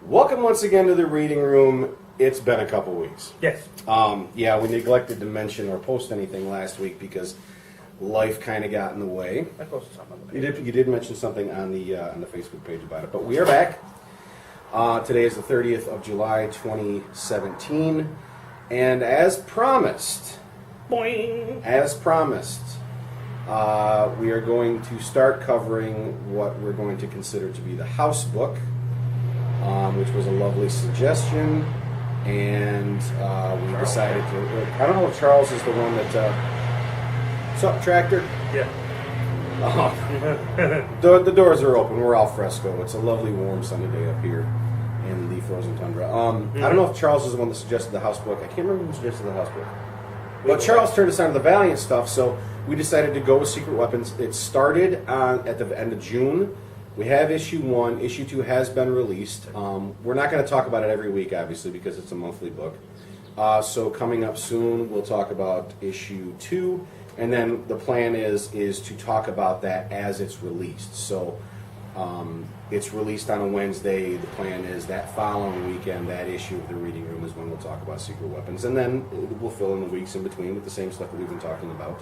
Welcome once again to the reading room. It's been a couple weeks. Yes. Yeah, we neglected to mention or post anything last week because life kind of got in the way. I posted something on the page. You did mention something on the Facebook page about it, but we are back. Today is the 30th of July, 2017, and as promised, Boing. we are going to start covering what we're going to consider to be the house book, which was a lovely suggestion, and we decided to. I don't know if Charles is the one that. What's up, Tractor? Yeah. The doors are open. We're al fresco. It's a lovely, warm, sunny day up here in the frozen tundra. I don't know if Charles is the one that suggested the house book. I can't remember who suggested the house book. But Charles turned us on to the Valiant stuff, so we decided to go with Secret Weapons. It started at the end of June. We have issue 1. Issue 2 has been released. We're not going to talk about it every week, obviously, because it's a monthly book. So coming up soon, we'll talk about issue 2. And then the plan is to talk about that as it's released. So it's released on a Wednesday. The plan is that following weekend, that issue of the reading room is when we'll talk about Secret Weapons. And then we'll fill in the weeks in between with the same stuff that we've been talking about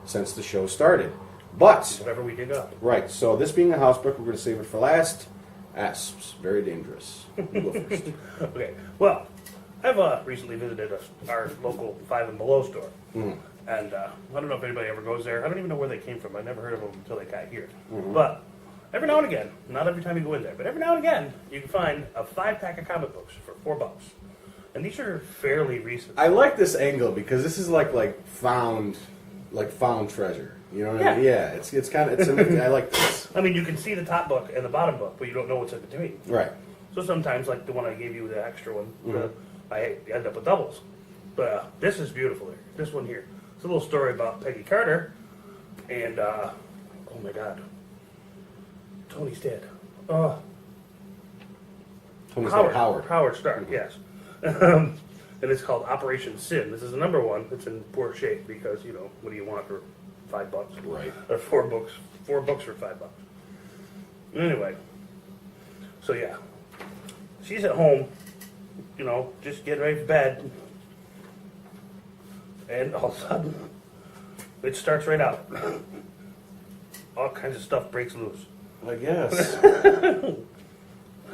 since the show started. But Whatever we dig up. right, so this being a house book, we're going to save it for last. Asps, very dangerous. You go first. Okay. Well, I've recently visited our local 5 and Below store. And I don't know if anybody ever goes there. I don't even know where they came from. I never heard of them until they got here. But every now and again, not every time you go in there, but every now and again, you can find a 5-pack of comic books for $4. And these are fairly recent. I like this angle because this is like found treasure. You know what I mean? Yeah, it's kind of I like this. I mean, you can see the top book and the bottom book, but you don't know what's in between. Right. So sometimes, like the one I gave you, the extra one, I end up with doubles. But this is beautiful here. This one here. It's a little story about Peggy Carter, and oh my God, Tony's dead. Tony's Howard. Howard Stark, yes. And it's called Operation Sin. This is the number 1. It's in poor shape because, you know, what do you want for $5? Right. Or 4 books. 4 books for $5. Anyway, so yeah, she's at home, you know, just getting ready for bed, and all of a sudden, it starts right out. All kinds of stuff breaks loose. I guess.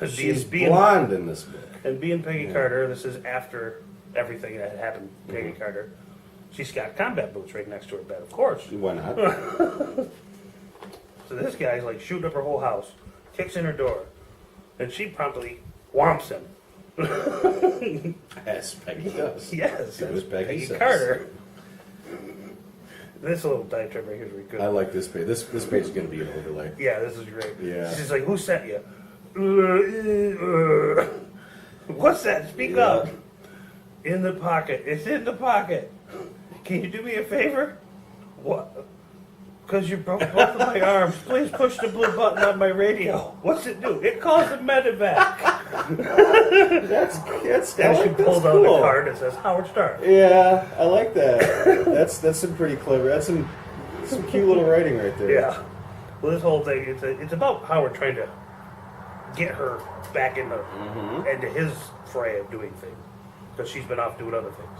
She's being blonde in this book. And being Peggy Carter, this is after everything that had happened to Peggy Carter. She's got combat boots right next to her bed, of course. Why not? So this guy's like shooting up her whole house, kicks in her door, and she promptly whomps him. As Peggy does. Yes, Do as Peggy says. Carter. This little diatribe right here is really good. I like this page. This page is going to be an overlay. Yeah, this is great. Yeah. She's like, "Who sent you?" What's that? Speak up. In the pocket. It's in the pocket. Can you do me a favor? What? Because you broke both of my arms. Please push the blue button on my radio. What's it do? It calls a medevac. That's And she pulled out a card that says Howard Stark. Yeah, I like that. That's some pretty clever. That's some cute little writing right there. Yeah. Well, this whole thing, it's about Howard trying to get her back into his fray of doing things. Because she's been off doing other things.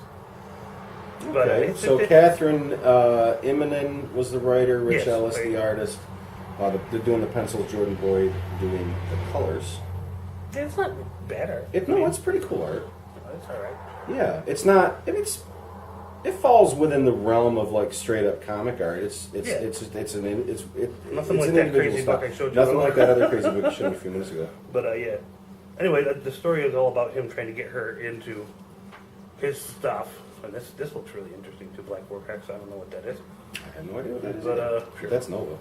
But, Okay, so Catherine Immonen was the writer, Rich Yes, Ellis right. the artist. They're doing the pencils, Jordan Boyd doing the colors. it's not better. It's pretty cool art. It's all right. Yeah, it's not. It falls within the realm of like straight up comic art. It's Yeah. an Nothing like an that individual crazy style. book I showed you. Nothing like that other crazy book you showed me a few minutes ago. But yeah. Anyway, the story is all about him trying to get her into his stuff. And this looks really interesting too. Black Vortex. I don't know what that is. I have no idea what that is. But sure. That's Nova.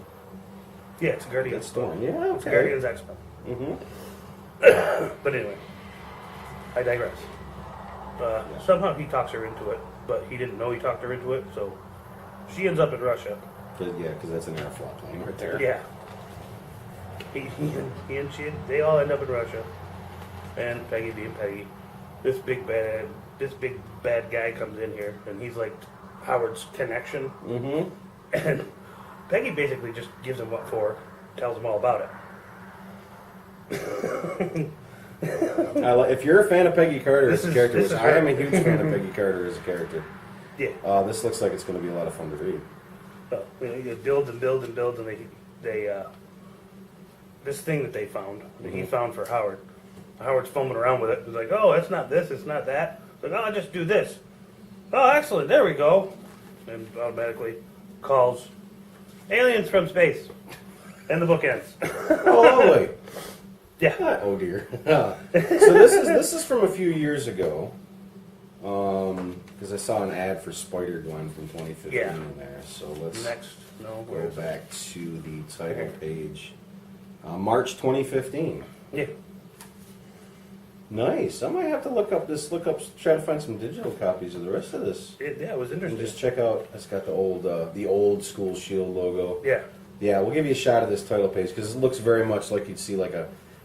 Yeah, it's Guardians. That's Storm. Yeah, It's okay. Guardians X-Men. But anyway, I digress. Somehow he talks her into it, but he didn't know he talked her into it, so she ends up in Russia. Because that's an airflow plane right there. Yeah. He and she, they all end up in Russia. And Peggy being Peggy, this big bad guy comes in here, and he's like Howard's connection. And Peggy basically just gives him what for, tells him all about it. If you're a fan of Peggy Carter as a character, this which is I am her. a huge fan of Peggy Carter as a character, Yeah. this looks like it's going to be a lot of fun to read. So, you build and build and build, and they this thing that they found, that he found for Howard. Howard's fumbling around with it. He's like, oh, it's not this, it's not that. He's like, oh, I'll just do this. Oh, excellent, there we go. And automatically calls aliens from space. And the book ends. Oh, lovely. Yeah. Oh dear. So this is from a few years ago, because I saw an ad for Spider Gwen from 2015 in there. So let's go back to the title page. March 2015. Yeah. Nice. I might have to try to find some digital copies of the rest of this. It was interesting. And just check out. It's got the old school Shield logo. Yeah. Yeah, we'll give you a shot of this title page because it looks very much like you'd see like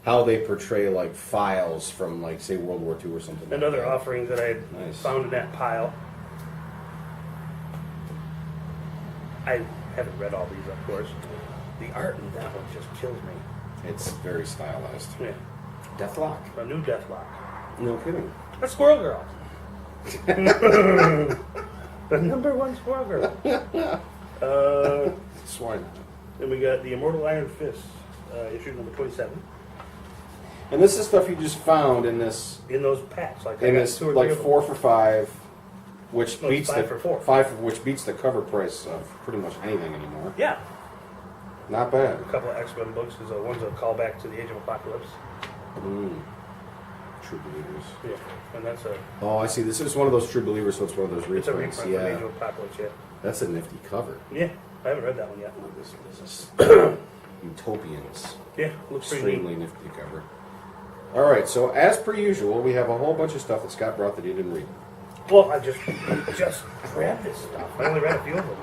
how they portray like files from like say World War II or something. And other offerings that I had found in that pile. I haven't read all these, of course. The art in that one just kills me. It's very stylized. Yeah. Deathlock. A new Deathlock. No kidding. A Squirrel Girl. The #1 Squirrel Girl. Swine. Then we got the Immortal Iron Fist, issue number 27. And this is stuff you just found in this. In those packs, like in this, two or like three 4 for $5, which No, beats 5 the for $4. 5, which beats the cover price of pretty much anything anymore. Yeah. Not bad. A couple of X-Men books, because one's a callback to the Age of Apocalypse. True Believers. Yeah, and that's a. Oh, I see. This is one of those True Believers, so it's one of those It's a reprints. reprint from Age of Apocalypse. Yeah. That's a nifty cover. Yeah, I haven't read that one yet. This is Utopians. Yeah, looks pretty neat. Extremely nifty cover. All right, so as per usual, we have a whole bunch of stuff that Scott brought that he didn't read. Well, I just grabbed this stuff. I only read a few of them.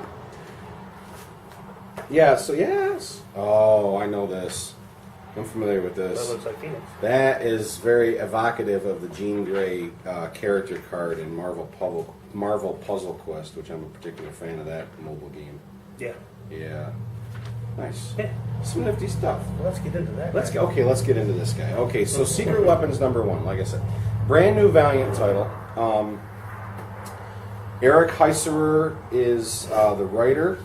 Yeah, so yes. Oh, I know this. I'm familiar with this. That looks like Phoenix. That is very evocative of the Jean Grey character card in Marvel Puzzle Quest, which I'm a particular fan of that mobile game. Yeah. Yeah. Nice. Yeah. Some nifty stuff. Well, let's get into that. Let's get into this guy. Okay, so Secret Weapons #1, like I said. Brand new Valiant title. Eric Heiserer is the writer,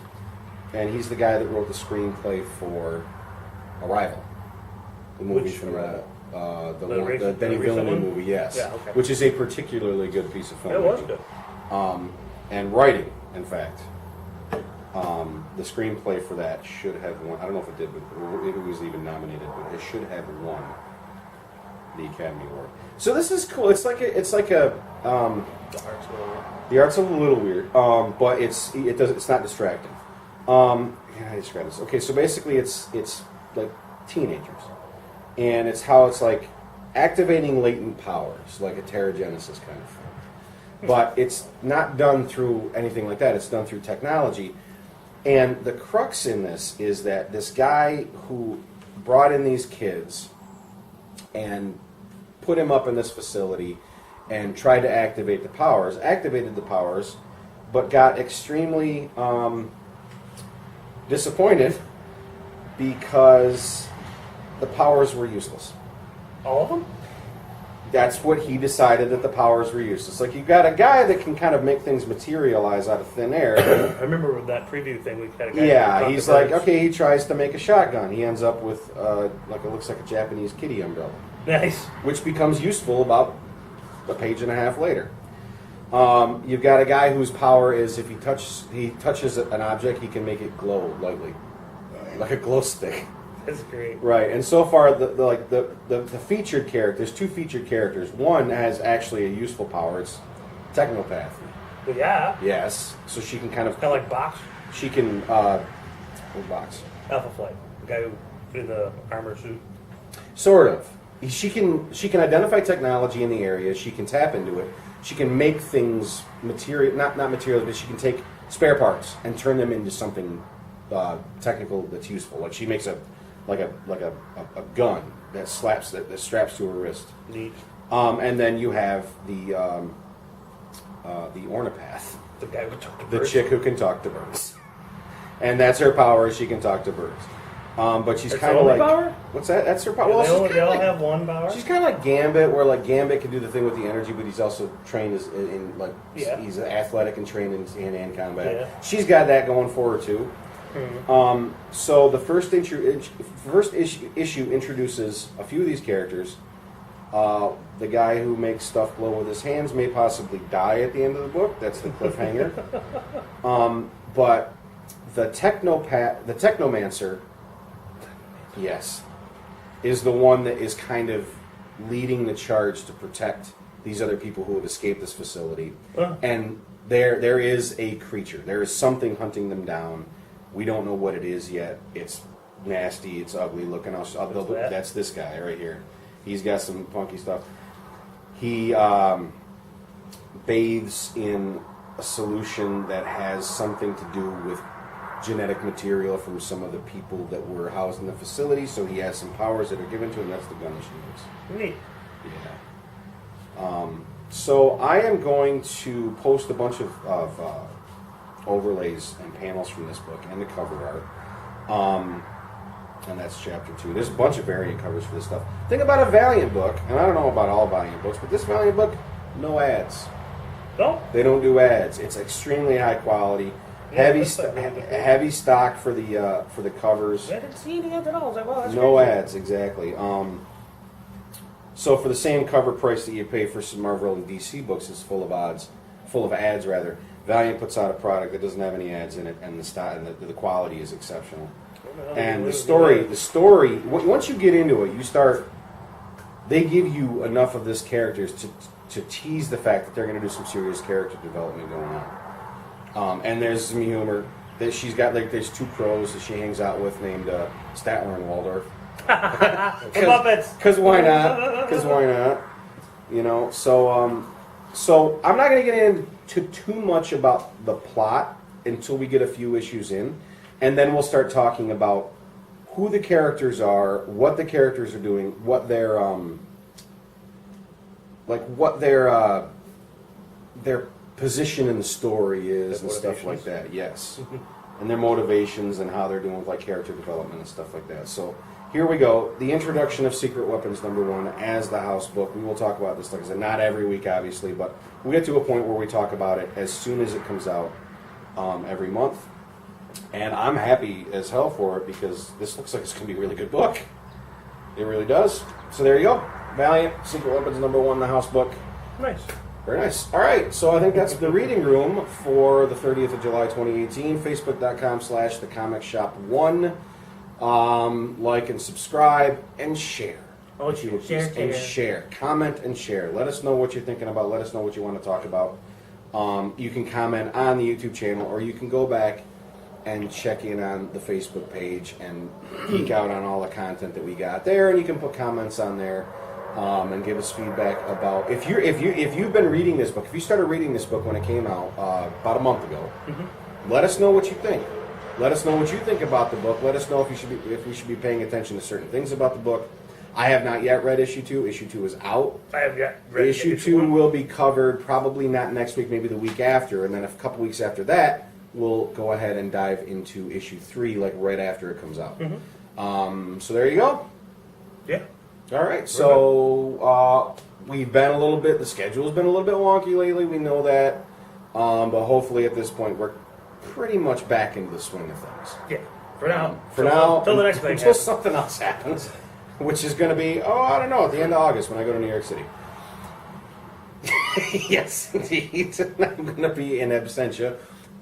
and he's the guy that wrote the screenplay for Arrival. The movie Which from the Denny recent Villeneuve one? movie, yes. Yeah, okay. Which is a particularly good piece of filmmaking. It was good. And writing, in fact. The screenplay for that should have won. I don't know if it did, but it was even nominated, but it should have won the Academy Award. So this is cool. It's like a The art's a little. the art's a little weird, but it's not distracting. How do I describe this? Okay, so basically it's like teenagers, and it's how it's like activating latent powers, like a Terrigenesis kind of thing. But it's not done through anything like that. It's done through technology. And the crux in this is that this guy who brought in these kids and put him up in this facility and tried to activated the powers, but got extremely disappointed because the powers were useless. All of them? That's what he decided, that the powers were useless. Like, you've got a guy that can kind of make things materialize out of thin air. I remember with that preview thing, we had a guy. Yeah, he's like, okay, he tries to make a shotgun. He ends up with, it looks like a Japanese kitty umbrella. Nice. Which becomes useful about a page and a half later. You've got a guy whose power is if he touches an object, he can make it glow lightly. Like a glow stick. That's great. Right, and so far the featured characters, two featured characters. One has actually a useful power. It's Technopath. Well, yeah. Yes, so she can kind of like Box. She can what Box? Alpha Flight, the guy who in the armor suit. Sort of. She can identify technology in the area. She can tap into it. She can make things not materials, but she can take spare parts and turn them into something technical that's useful. Like she makes a gun that straps to her wrist. Neat. And then you have the ornithopath, The guy who talked to the birds. chick who can talk to birds, and that's her power. She can talk to birds. But she's That's kind of her like only power? what's that? That's her power. They Well, all have one power. she's kind of like Gambit, where like Gambit can do the thing with the energy, but he's also trained in like Yeah. he's athletic and trained in hand-to-hand combat. Yeah. She's got that going for her too. So the first issue introduces a few of these characters. The guy who makes stuff glow with his hands may possibly die at the end of the book. That's the cliffhanger. But the Technomancer, yes, is the one that is kind of leading the charge to protect these other people who have escaped this facility. And there is a creature. There is something hunting them down. We don't know what it is yet. It's nasty. It's ugly looking. That's this guy right here. He's got some funky stuff. He bathes in a solution that has something to do with genetic material from some of the people that were housed in the facility, so he has some powers that are given to him. That's the gun that she uses. Neat. Yeah. So I am going to post a bunch of overlays and panels from this book and the cover art. And that's chapter 2. There's a bunch of variant covers for this stuff. Think about a Valiant book, and I don't know about all Valiant books, but this Valiant book, no ads. No? They don't do ads. It's extremely high quality, Yeah, heavy stock for the covers. I didn't see any ads at all. I was like, wow, that's No crazy. ads, exactly. So for the same cover price that you pay for some Marvel and DC books, it's full of ads rather. Valiant puts out a product that doesn't have any ads in it, and the quality is exceptional. And the story, once you get into it, they give you enough of this characters to tease the fact that they're going to do some serious character development going on. And there's some humor. She's got there's 2 crows that she hangs out with named Statler and Waldorf. The Muppets. Because why not? Because why not? You know, so I'm not going to get into too much about the plot until we get a few issues in. And then we'll start talking about who the characters are, what the characters are doing, what their position in the story is, and stuff like that. Yes, and their motivations and how they're doing with like character development and stuff like that. So here we go. The introduction of Secret Weapons #1 as the house book. We will talk about this, like I said, not every week, obviously, but we get to a point where we talk about it as soon as it comes out every month. And I'm happy as hell for it because this looks like it's going to be a really good book. It really does. So there you go. Valiant, Secret Weapons #1, the house book. Nice. Very nice. All right, so I think that's the reading room for the 30th of July, 2018. Facebook.com/thecomicsshop1. Like and subscribe and share. Oh, If you would please. And share. Comment and share. Let us know what you're thinking about. Let us know what you want to talk about. You can comment on the YouTube channel, or you can go back and check in on the Facebook page and geek out on all the content that we got there, and you can put comments on there and give us feedback about if you've been reading this book. If you started reading this book when it came out about a month ago, let us know what you think. Let us know what you think about the book. Let us know if we should be paying attention to certain things about the book. I have not yet read issue 2. Issue 2 is out. I have yet read Issue 2 will be covered probably not next week, maybe the week after, and then a couple weeks after that, we'll go ahead and dive into issue 3, like right after it comes out. So there you go. Yeah. All right. So we've been a little bit. The schedule's been a little bit wonky lately. We know that, but hopefully at this point we're pretty much back into the swing of things. Yeah. For now. Until the next thing. Until something else happens, which is going to be I don't know, at the end of August when I go to New York City. Yes, indeed. I'm going to be in absentia.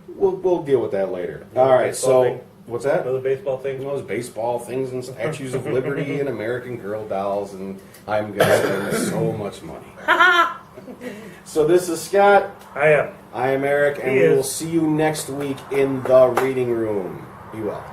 We'll deal with that later. All right, so thing. what's that? Another baseball thing. Those baseball things and statues of liberty and American Girl dolls, and I'm going to spend so much money. So this is Scott. I am. I am Eric, and we will see you next week in the reading room. Be well.